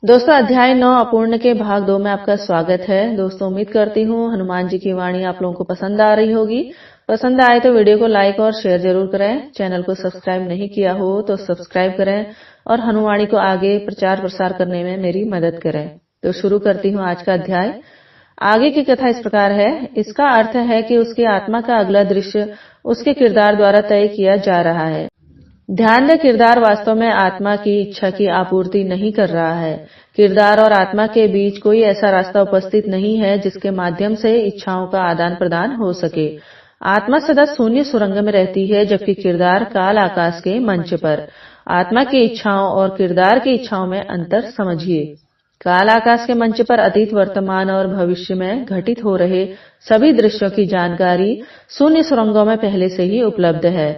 दोस्तों, अध्याय 9 अपूर्ण के भाग 2 में आपका स्वागत है। दोस्तों, उम्मीद करती हूँ हनुमान जी की वाणी आप लोगों को पसंद आ रही होगी। पसंद आए तो वीडियो को लाइक और शेयर जरूर करें। चैनल को सब्सक्राइब नहीं किया हो तो सब्सक्राइब करें और हनुमानी को आगे प्रचार प्रसार करने में मेरी मदद करें। तो शुरू करती हूँ आज का अध्याय। आगे की कथा इस प्रकार है। इसका अर्थ है कि उसकी आत्मा का अगला दृश्य उसके किरदार द्वारा तय किया जा रहा है। ध्यान दें, किरदार वास्तव में आत्मा की इच्छा की आपूर्ति नहीं कर रहा है। किरदार और आत्मा के बीच कोई ऐसा रास्ता उपस्थित नहीं है जिसके माध्यम से इच्छाओं का आदान प्रदान हो सके। आत्मा सदा शून्य सुरंग में रहती है, जबकि किरदार काल आकाश के मंच पर। आत्मा की इच्छाओं और किरदार की इच्छाओं में अंतर समझिए। काल आकाश के मंच पर अतीत, वर्तमान और भविष्य में घटित हो रहे सभी दृश्यों की जानकारी शून्य सुरंगों में पहले से ही उपलब्ध है।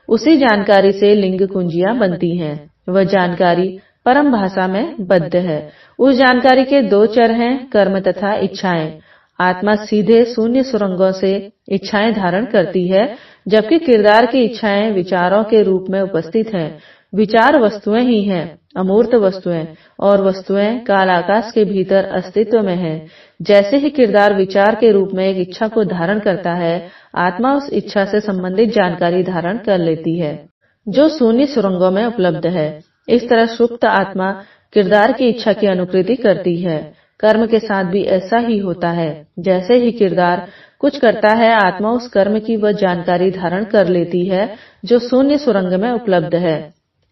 उसी जानकारी से लिंग कुंजियां बनती हैं। वह जानकारी परम भाषा में बद्ध है। उस जानकारी के दो चर हैं, कर्म तथा इच्छाएं। आत्मा सीधे शून्य सुरंगों से इच्छाएं धारण करती है, जबकि किरदार की इच्छाएं विचारों के रूप में उपस्थित हैं। विचार वस्तुएं ही हैं, अमूर्त वस्तुएं, और वस्तुएं काल आकाश के भीतर अस्तित्व में हैं। जैसे ही किरदार विचार के रूप में एक इच्छा को धारण करता है, आत्मा उस इच्छा से संबंधित जानकारी धारण कर लेती है, जो शून्य सुरंगों में उपलब्ध है। इस तरह सुप्त आत्मा किरदार की इच्छा की अनुकृति करती है। कर्म के साथ भी ऐसा ही होता है। जैसे ही किरदार कुछ करता है, आत्मा उस कर्म की वह जानकारी धारण कर लेती है जो शून्य सुरंग में उपलब्ध है।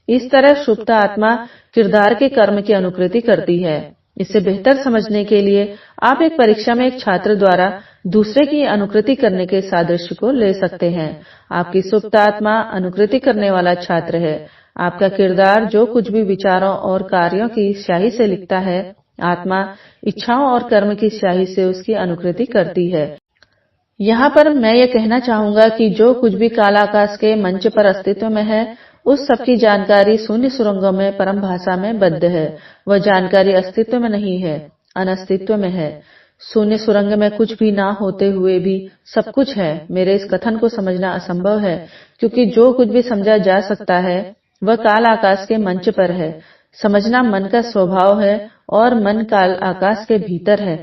इस तरह सुप्त आत्मा किरदार के कर्म की अनुकृति करती है। इसे बेहतर समझने के लिए आप एक परीक्षा में एक छात्र द्वारा दूसरे की अनुकृति करने के सादृश्य को ले सकते हैं। आपकी सुप्त आत्मा अनुकृति करने वाला छात्र है। आपका किरदार जो कुछ भी विचारों और कार्यों की स्याही से लिखता है, आत्मा इच्छाओं और कर्म की स्याही से उसकी अनुकृति करती है। यहाँ पर मैं ये कहना चाहूंगा कि जो कुछ भी काल आकाश के मंच पर अस्तित्व में है, उस सब की जानकारी शून्य सुरंगों में परम भाषा में बद्ध है। वह जानकारी अस्तित्व में नहीं है, अनस्तित्व में है। शून्य सुरंग में कुछ भी ना होते हुए भी सब कुछ है। मेरे इस कथन को समझना असंभव है, क्योंकि जो कुछ भी समझा जा सकता है वह काल आकाश के मंच पर है। समझना मन का स्वभाव है और मन काल आकाश के भीतर है।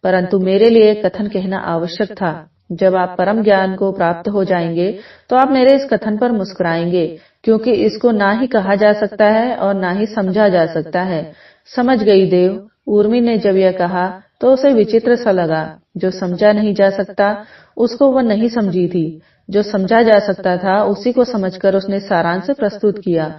परंतु मेरे लिए कथन कहना आवश्यक था। जब आप परम ज्ञान को प्राप्त हो जाएंगे तो आप मेरे इस कथन पर मुस्कुराएंगे, क्योंकि इसको ना ही कहा जा सकता है और ना ही समझा जा सकता है। समझ गई देव। उर्मी ने जब यह कहा तो उसे विचित्र सा लगा। जो समझा नहीं जा सकता उसको वह नहीं समझी थी। जो समझा जा सकता था उसी को समझकर उसने सारांश प्रस्तुत किया।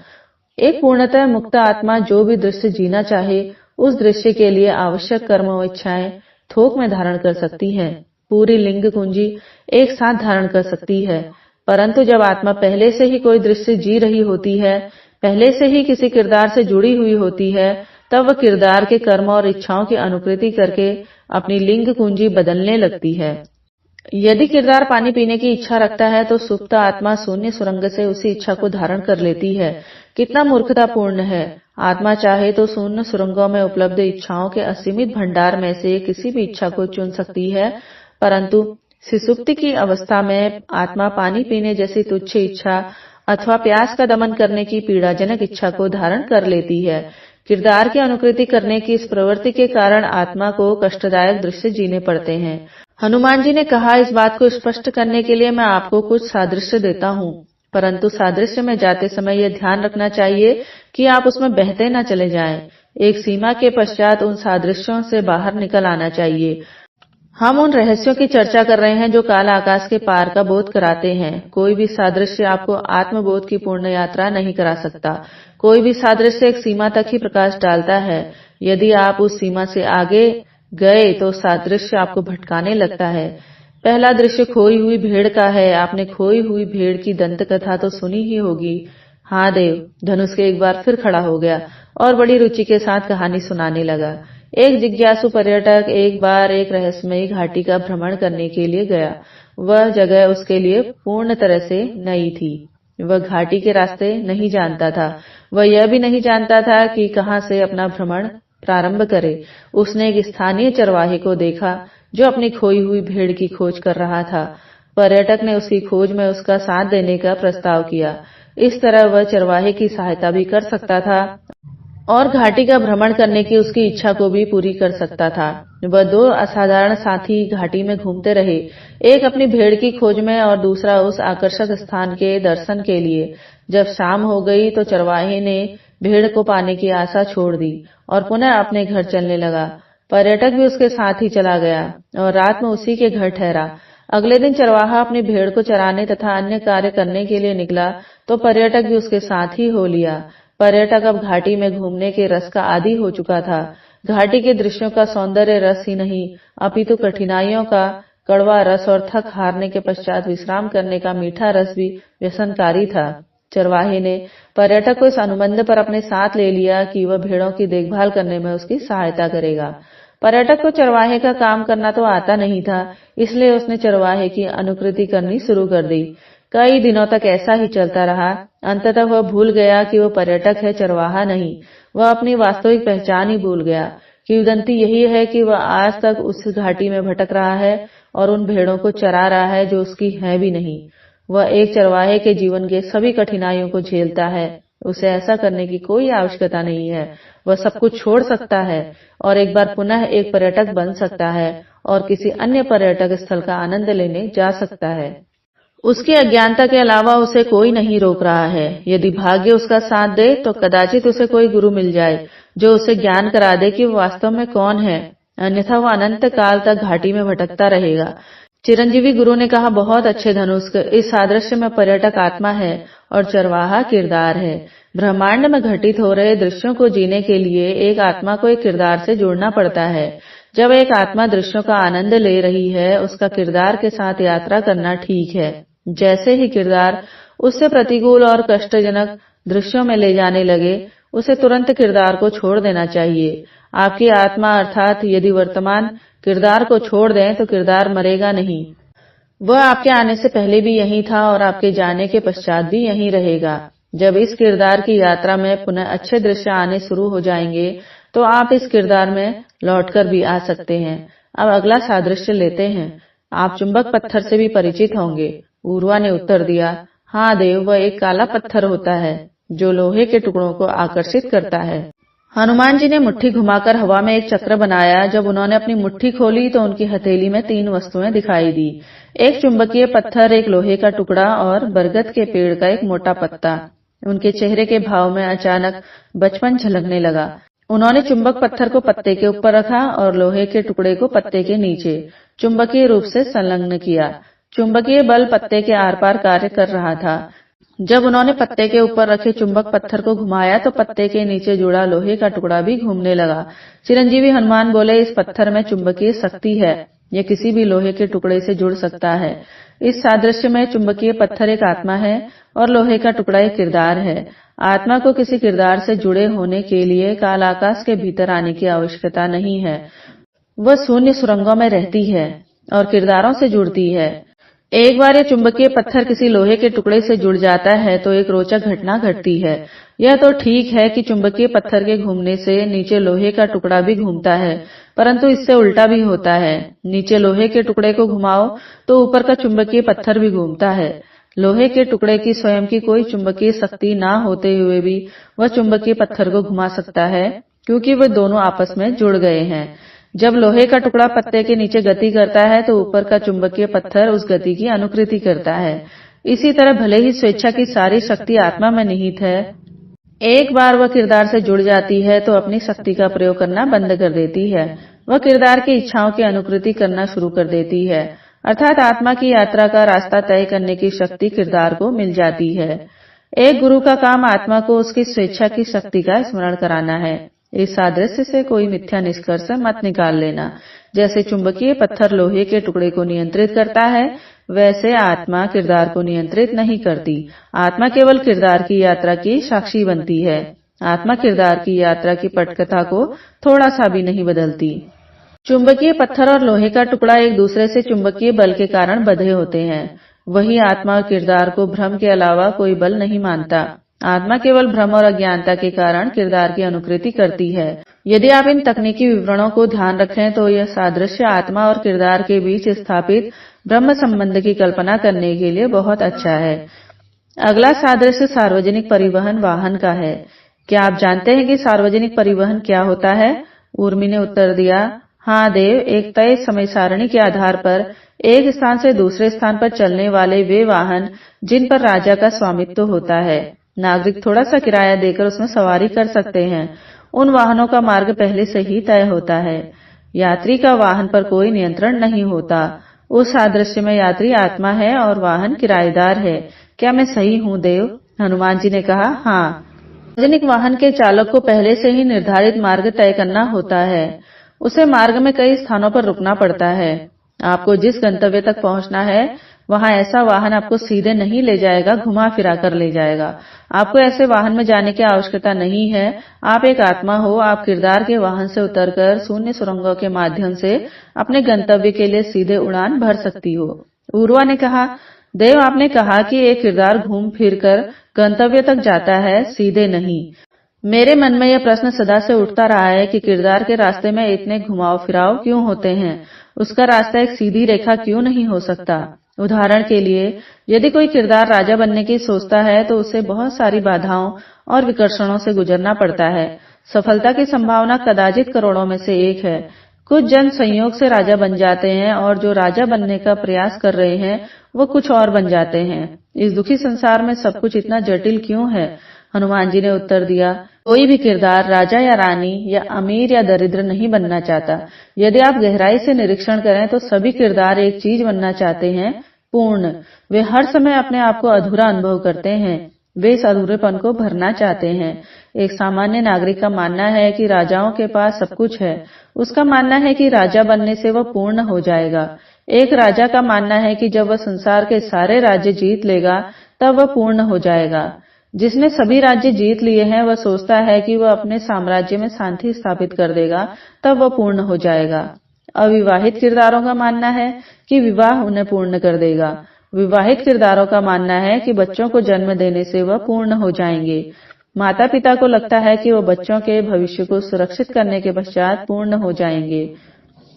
एक पूर्णतः मुक्त आत्मा जो भी दृश्य जीना चाहे, उस दृश्य के लिए आवश्यक कर्म और इच्छाएं थोक में धारण कर सकती है। पूरी लिंग कुंजी एक साथ धारण कर सकती है। परंतु जब आत्मा पहले से ही कोई दृश्य जी रही होती है, पहले से ही किसी किरदार से जुड़ी हुई होती है, तब वह किरदार के कर्म और इच्छाओं की अनुकृति करके अपनी लिंग कुंजी बदलने लगती है। यदि किरदार पानी पीने की इच्छा रखता है तो सुप्त आत्मा शून्य सुरंग से उसी इच्छा को धारण कर लेती है। कितना मूर्खतापूर्ण है। आत्मा चाहे तो शून्य सुरंगों में उपलब्ध इच्छाओं के असीमित भंडार में से किसी भी इच्छा को चुन सकती है, परंतु सुषुप्ति की अवस्था में आत्मा पानी पीने जैसी तुच्छ इच्छा अथवा प्यास का दमन करने की पीड़ाजनक इच्छा को धारण कर लेती है। किरदार की अनुकृति करने की इस प्रवृत्ति के कारण आत्मा को कष्टदायक दृश्य जीने पड़ते हैं। हनुमान जी ने कहा, इस बात को स्पष्ट करने के लिए मैं आपको कुछ सादृश्य देता हूँ, परंतु सादृश्य में जाते समय यह ध्यान रखना चाहिए कि आप उसमें बहते न चले जाएं। एक सीमा के पश्चात उन सादृश्यों से बाहर निकल आना चाहिए। हम उन रहस्यों की चर्चा कर रहे हैं जो काल आकाश के पार का बोध कराते हैं। कोई भी सादृश्य आपको आत्मबोध की पूर्ण यात्रा नहीं करा सकता। कोई भी सादृश्य एक सीमा तक ही प्रकाश डालता है। यदि आप उस सीमा से आगे गए तो सादृश्य आपको भटकाने लगता है। पहला दृश्य खोई हुई भेड़ का है। आपने खोई हुई भेड़ की दंत कथा तो सुनी ही होगी। हाँ देव, धनुष के एक बार फिर खड़ा हो गया और बड़ी रुचि के साथ कहानी सुनाने लगा। एक जिज्ञासु पर्यटक एक बार एक रहस्यमयी घाटी का भ्रमण करने के लिए गया। वह जगह उसके लिए पूर्ण तरह से नई थी। वह घाटी के रास्ते नहीं जानता था। वह यह भी नहीं जानता था कि कहाँ से अपना भ्रमण प्रारंभ करे। उसने एक स्थानीय चरवाहे को देखा जो अपनी खोई हुई भेड़ की खोज कर रहा था। पर्यटक ने उसकी खोज में उसका साथ देने का प्रस्ताव किया। इस तरह वह चरवाहे की सहायता भी कर सकता था और घाटी का भ्रमण करने की उसकी इच्छा को भी पूरी कर सकता था। वह दो असाधारण साथी घाटी में घूमते रहे, एक अपनी भेड़ की खोज में और दूसरा उस आकर्षक स्थान के दर्शन के लिए। जब शाम हो गई तो चरवाहे ने भेड़ को पाने की आशा छोड़ दी और पुनः अपने घर चलने लगा। पर्यटक भी उसके साथ ही चला गया और रात में उसी के घर ठहरा। अगले दिन चरवाहा अपनी भेड़ को चराने तथा अन्य कार्य करने के लिए निकला तो पर्यटक भी उसके साथ ही हो लिया। पर्यटक अब घाटी में घूमने के रस का आदी हो चुका था। घाटी के दृश्यों का सौंदर्य रस ही नहीं, अपितु कठिनाइयों का कड़वा रस और थक हारने के पश्चात विश्राम करने का मीठा रस भी व्यसनकारी था। चरवाहे ने पर्यटक को इस अनुबंध पर अपने साथ ले लिया कि वह भेड़ों की देखभाल करने में उसकी सहायता करेगा। पर्यटक को चरवाहे का काम करना तो आता नहीं था, इसलिए उसने चरवाहे की अनुकृति करनी शुरू कर दी। कई दिनों तक ऐसा ही चलता रहा। अंततः वह भूल गया कि वह पर्यटक है, चरवाहा नहीं। वह अपनी वास्तविक पहचान ही भूल गया। किंवदंती यही है कि वह आज तक उस घाटी में भटक रहा है और उन भेड़ों को चरा रहा है जो उसकी है भी नहीं। वह एक चरवाहे के जीवन के सभी कठिनाइयों को झेलता है। उसे ऐसा करने की कोई आवश्यकता नहीं है। वह सब कुछ छोड़ सकता है और एक बार पुनः एक पर्यटक बन सकता है और किसी अन्य पर्यटक स्थल का आनंद लेने जा सकता है। उसकी अज्ञानता के अलावा उसे कोई नहीं रोक रहा है। यदि भाग्य उसका साथ दे तो कदाचित उसे कोई गुरु मिल जाए जो उसे ज्ञान करा दे कि वो वास्तव में कौन है, अन्यथा वह अनंत काल तक घाटी में भटकता रहेगा। चिरंजीवी गुरु ने कहा, बहुत अच्छे धनुष, इस सादृश्य में पर्यटक आत्मा है और चरवाहा किरदार है। ब्रह्मांड में घटित हो रहे दृश्यों को जीने के लिए एक आत्मा को एक किरदार से जोड़ना पड़ता है। जब एक आत्मा दृश्यों का आनंद ले रही है, उसका किरदार के साथ यात्रा करना ठीक है। जैसे ही किरदार उससे प्रतिकूल और कष्टजनक दृश्यों में ले जाने लगे, उसे तुरंत किरदार को छोड़ देना चाहिए। आपकी आत्मा अर्थात यदि वर्तमान किरदार को छोड़ दें तो किरदार मरेगा नहीं। वह आपके आने से पहले भी यहीं था और आपके जाने के पश्चात भी यहीं रहेगा। जब इस किरदार की यात्रा में पुनः अच्छे दृश्य आने शुरू हो जाएंगे तो आप इस किरदार में लौटकर भी आ सकते हैं। अब अगला सादृश्य लेते हैं। आप चुंबक पत्थर से भी परिचित होंगे। ऊर्वा ने उत्तर दिया, हाँ देव, वह एक काला पत्थर होता है जो लोहे के टुकड़ों को आकर्षित करता है। हनुमान जी ने मुट्ठी घुमाकर हवा में एक चक्र बनाया। जब उन्होंने अपनी मुट्ठी खोली तो उनकी हथेली में 3 वस्तुएं दिखाई दी, एक चुंबकीय पत्थर, एक लोहे का टुकड़ा और बरगद के पेड़ का एक मोटा पत्ता। उनके चेहरे के भाव में अचानक बचपन झलकने लगा। उन्होंने चुंबक पत्थर को पत्ते के ऊपर रखा और लोहे के टुकड़े को पत्ते के नीचे चुंबकीय रूप से संलग्न किया। चुंबकीय बल पत्ते के आर पार कार्य कर रहा था। जब उन्होंने पत्ते के ऊपर रखे चुंबक पत्थर को घुमाया तो पत्ते के नीचे जुड़ा लोहे का टुकड़ा भी घूमने लगा। चिरंजीवी हनुमान बोले, इस पत्थर में चुंबकीय शक्ति है, यह किसी भी लोहे के टुकड़े से जुड़ सकता है। इस सादृश्य में चुंबकीय पत्थर एक आत्मा है और लोहे का टुकड़ा एक किरदार है। आत्मा को किसी किरदार से जुड़े होने के लिए काल आकाश के भीतर आने की आवश्यकता नहीं है। वह शून्य सुरंगों में रहती है और किरदारों से जुड़ती है। एक बार यह चुंबकीय पत्थर किसी लोहे के टुकड़े से जुड़ जाता है तो एक रोचक घटना घटती है। यह तो ठीक है कि चुंबकीय पत्थर के घूमने से नीचे लोहे का टुकड़ा भी घूमता है, परंतु इससे उल्टा भी होता है। नीचे लोहे के टुकड़े को घुमाओ तो ऊपर का चुंबकीय पत्थर भी घूमता है। लोहे के टुकड़े की स्वयं की कोई चुंबकीय शक्ति ना होते हुए भी वह चुंबकीय पत्थर को घुमा सकता है, क्योंकि वे दोनों आपस में जुड़ गए हैं। जब लोहे का टुकड़ा पत्ते के नीचे गति करता है तो ऊपर का चुंबकीय पत्थर उस गति की अनुकृति करता है। इसी तरह भले ही स्वेच्छा की सारी शक्ति आत्मा में निहित है, एक बार वह किरदार से जुड़ जाती है तो अपनी शक्ति का प्रयोग करना बंद कर देती है। वह किरदार की इच्छाओं की अनुकृति करना शुरू कर देती है, अर्थात आत्मा की यात्रा का रास्ता तय करने की शक्ति किरदार को मिल जाती है। एक गुरु का काम आत्मा को उसकी स्वेच्छा की शक्ति का स्मरण कराना है। इस सादृश्य से कोई मिथ्या निष्कर्ष मत निकाल लेना। जैसे चुंबकीय पत्थर लोहे के टुकड़े को नियंत्रित करता है, वैसे आत्मा किरदार को नियंत्रित नहीं करती। आत्मा केवल किरदार की यात्रा की साक्षी बनती है। आत्मा किरदार की यात्रा की पटकथा को थोड़ा सा भी नहीं बदलती। चुंबकीय पत्थर और लोहे का टुकड़ा एक दूसरे से चुंबकीय बल के कारण बंधे होते हैं। वही आत्मा किरदार को भ्रम के अलावा कोई बल नहीं मानता। आत्मा केवल भ्रम और अज्ञानता के कारण किरदार की अनुकृति करती है। यदि आप इन तकनीकी विवरणों को ध्यान रखें तो यह सादृश्य आत्मा और किरदार के बीच स्थापित ब्रह्म संबंध की कल्पना करने के लिए बहुत अच्छा है। अगला सादृश्य सार्वजनिक परिवहन वाहन का है। क्या आप जानते हैं कि सार्वजनिक परिवहन क्या होता है? उर्मी ने उत्तर दिया, हाँ देव, एक तय समय सारणी के आधार पर एक स्थान से दूसरे स्थान पर चलने वाले वे वाहन जिन पर राजा का स्वामित्व होता है। नागरिक थोड़ा सा किराया देकर उसमें सवारी कर सकते हैं। उन वाहनों का मार्ग पहले से ही तय होता है। यात्री का वाहन पर कोई नियंत्रण नहीं होता। उस सादृश्य में यात्री आत्मा है और वाहन किराएदार है। क्या मैं सही हूँ देव? हनुमान जी ने कहा, हाँ। सार्वजनिक वाहन के चालक को पहले से ही निर्धारित मार्ग तय करना होता है। उसे मार्ग में कई स्थानों पर रुकना पड़ता है। आपको जिस गंतव्य तक पहुंचना है वहां ऐसा वाहन आपको सीधे नहीं ले जाएगा, घुमा फिरा कर ले जाएगा। आपको ऐसे वाहन में जाने की आवश्यकता नहीं है। आप एक आत्मा हो। आप किरदार के वाहन से उतरकर शून्य सुरंगों के माध्यम से अपने गंतव्य के लिए सीधे उड़ान भर सकती हो। उर्वा ने कहा, देव, आपने कहा कि एक किरदार घूम फिर कर गंतव्य तक जाता है, सीधे नहीं। मेरे मन में यह प्रश्न सदा से उठता रहा है कि किरदार के रास्ते में इतने घुमाव फिराव क्यों होते हैं? उसका रास्ता एक सीधी रेखा क्यों नहीं हो सकता? उदाहरण के लिए, यदि कोई किरदार राजा बनने की सोचता है तो उसे बहुत सारी बाधाओं और विकर्षणों से गुजरना पड़ता है। सफलता की संभावना कदाचित करोड़ों में से एक है। कुछ जन संयोग से राजा बन जाते हैं और जो राजा बनने का प्रयास कर रहे हैं वो कुछ और बन जाते हैं। इस दुखी संसार में सब कुछ इतना जटिल क्यों है? हनुमान जी ने उत्तर दिया, कोई भी किरदार राजा या रानी या अमीर या दरिद्र नहीं बनना चाहता। यदि आप गहराई से निरीक्षण करें तो सभी किरदार एक चीज बनना चाहते हैं, पूर्ण। वे हर समय अपने आप को अधूरा अनुभव करते हैं। वे इस अधूरेपन को भरना चाहते हैं। एक सामान्य नागरिक का मानना है कि राजाओं के पास सब कुछ है। उसका मानना है कि राजा बनने से वह पूर्ण हो जाएगा। एक राजा का मानना है कि जब वह संसार के सारे राज्य जीत लेगा तब वह पूर्ण हो जाएगा। जिसने सभी राज्य जीत लिए हैं वह सोचता है कि वह अपने साम्राज्य में शांति स्थापित कर देगा, तब वह पूर्ण हो जाएगा। अविवाहित किरदारों का मानना है कि विवाह उन्हें पूर्ण कर देगा। विवाहित किरदारों का मानना है कि बच्चों को जन्म देने से वह पूर्ण हो जाएंगे। माता पिता को लगता है कि वह बच्चों के भविष्य को सुरक्षित करने के पश्चात पूर्ण हो जाएंगे।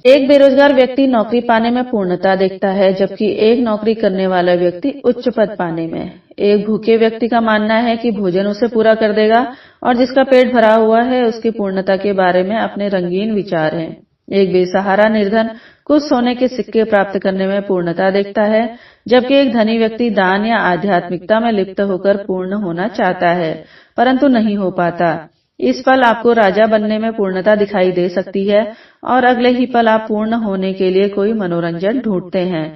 एक बेरोजगार व्यक्ति नौकरी पाने में पूर्णता देखता है, जबकि एक नौकरी करने वाला व्यक्ति उच्च पद पाने में। एक भूखे व्यक्ति का मानना है कि भोजन उसे पूरा कर देगा और जिसका पेट भरा हुआ है उसकी पूर्णता के बारे में अपने रंगीन विचार हैं। एक बेसहारा निर्धन कुछ सोने के सिक्के प्राप्त करने में पूर्णता देखता है, जबकि एक धनी व्यक्ति दान या आध्यात्मिकता में लिप्त होकर पूर्ण होना चाहता है, परंतु नहीं हो पाता। इस पल आपको राजा बनने में पूर्णता दिखाई दे सकती है और अगले ही पल आप पूर्ण होने के लिए कोई मनोरंजन ढूंढते हैं।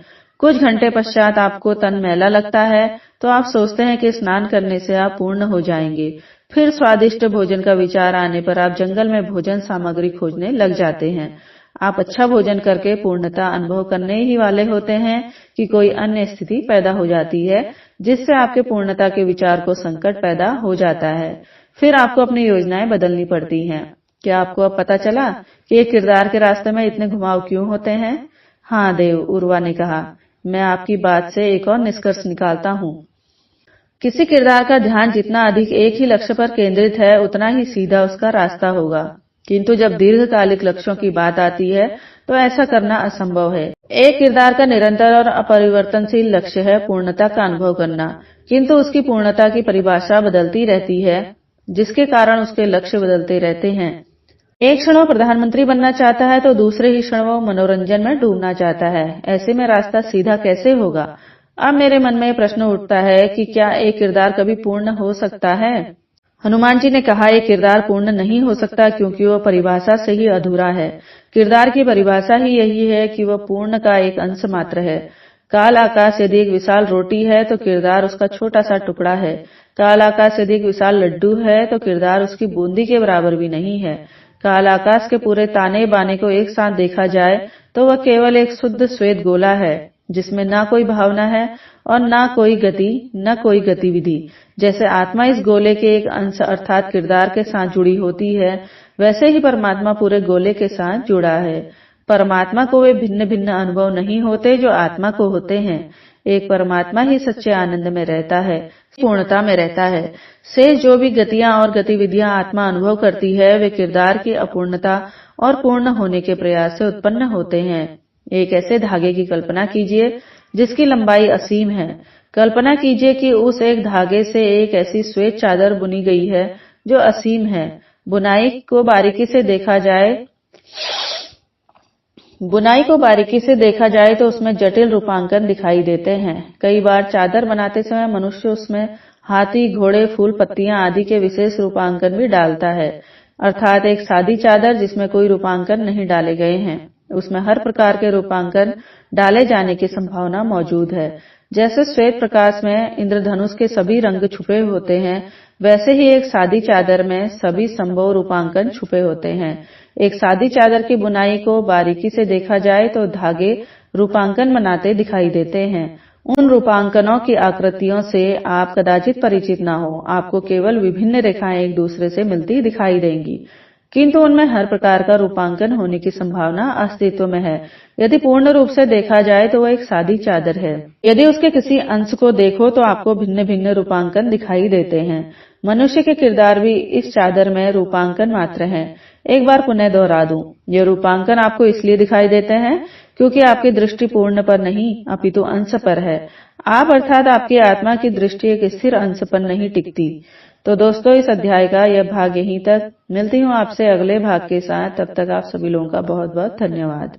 कुछ घंटे पश्चात आपको तन मैला लगता है तो आप सोचते हैं कि स्नान करने से आप पूर्ण हो जाएंगे। फिर स्वादिष्ट भोजन का विचार आने पर आप जंगल में भोजन सामग्री खोजने लग जाते हैं। आप अच्छा भोजन करके पूर्णता अनुभव करने ही वाले होते हैं कि कोई अन्य स्थिति पैदा हो जाती है जिससे आपके पूर्णता के विचार को संकट पैदा हो जाता है। फिर आपको अपनी योजनाएं बदलनी पड़ती हैं। क्या आपको अब पता चला कि एक किरदार के रास्ते में इतने घुमाव क्यों होते हैं? हाँ देव, उर्वा ने कहा, मैं आपकी बात से एक और निष्कर्ष निकालता हूँ। किसी किरदार का ध्यान जितना अधिक एक ही लक्ष्य पर केंद्रित है उतना ही सीधा उसका रास्ता होगा, किंतु जब दीर्घकालिक लक्ष्यों की बात आती है तो ऐसा करना असंभव है। एक किरदार का निरंतर और अपरिवर्तनशील लक्ष्य है पूर्णता का अनुभव करना, किंतु उसकी पूर्णता की परिभाषा बदलती रहती है, जिसके कारण उसके लक्ष्य बदलते रहते हैं। एक क्षण वो प्रधानमंत्री बनना चाहता है तो दूसरे ही क्षण वो मनोरंजन में डूबना चाहता है। ऐसे में रास्ता सीधा कैसे होगा? अब मेरे मन में प्रश्न उठता है कि क्या एक किरदार कभी पूर्ण हो सकता है? हनुमान जी ने कहा, एक किरदार पूर्ण नहीं हो सकता क्योंकि वह परिभाषा से ही अधूरा है। किरदार की परिभाषा ही यही है कि वह पूर्ण का एक अंश मात्र है। काल आकाश यदि एक विशाल रोटी है तो किरदार उसका छोटा सा टुकड़ा है। काल आकाश यदि एक विशाल लड्डू है तो किरदार उसकी बूंदी के बराबर भी नहीं है। काल आकाश के पूरे ताने बाने को एक साथ देखा जाए तो वह केवल एक शुद्ध श्वेत गोला है, जिसमें ना कोई भावना है और ना कोई गति, न कोई गतिविधि। जैसे आत्मा इस गोले के एक अंश अर्थात किरदार के साथ जुड़ी होती है, वैसे ही परमात्मा पूरे गोले के साथ जुड़ा है। परमात्मा को वे भिन्न भिन्न अनुभव नहीं होते जो आत्मा को होते हैं। एक परमात्मा ही सच्चे आनंद में रहता है, पूर्णता में रहता है। शेष जो भी गतियां और गतिविधियां आत्मा अनुभव करती है वे किरदार की अपूर्णता और पूर्ण होने के प्रयास से उत्पन्न होते हैं। एक ऐसे धागे की कल्पना कीजिए जिसकी लंबाई असीम है। कल्पना कीजिए कि उस एक धागे से एक ऐसी श्वेत चादर बुनी गई है जो असीम है। बुनाई को बारीकी से देखा जाए तो उसमें जटिल रूपांकन दिखाई देते हैं। कई बार चादर बनाते समय मनुष्य उसमें हाथी, घोड़े, फूल, पत्तियां आदि के विशेष रूपांकन भी डालता है। अर्थात एक सादी चादर जिसमें कोई रूपांकन नहीं डाले गए हैं, उसमें हर प्रकार के रूपांकन डाले जाने की संभावना मौजूद है। जैसे श्वेत प्रकाश में इंद्रधनुष के सभी रंग छुपे होते हैं, वैसे ही एक सादी चादर में सभी संभव रूपांकन छुपे होते हैं। एक सादी चादर की बुनाई को बारीकी से देखा जाए तो धागे रूपांकन बनाते दिखाई देते हैं। उन रूपांकनों की आकृतियों से आप कदाचित परिचित न हो। आपको केवल विभिन्न रेखाएं एक दूसरे से मिलती दिखाई देंगी, किंतु उनमें हर प्रकार का रूपांकन होने की संभावना अस्तित्व में है। यदि पूर्ण रूप से देखा जाए तो वह एक सादी चादर है। यदि उसके किसी अंश को देखो तो आपको भिन्न भिन्न रूपांकन दिखाई देते हैं। मनुष्य के किरदार भी इस चादर में रूपांकन मात्र हैं। एक बार पुनः दोहरा दूं, ये रूपांकन आपको इसलिए दिखाई देते हैं क्योंकि आपकी दृष्टि पूर्ण पर नहीं अपितु अंश पर है। आप अर्थात आपकी आत्मा की दृष्टि एक स्थिर अंश पर नहीं टिकती। तो दोस्तों, इस अध्याय का यह भाग यहीं तक। मिलती हूँ आपसे अगले भाग के साथ। तब तक आप सभी लोगों का बहुत बहुत धन्यवाद।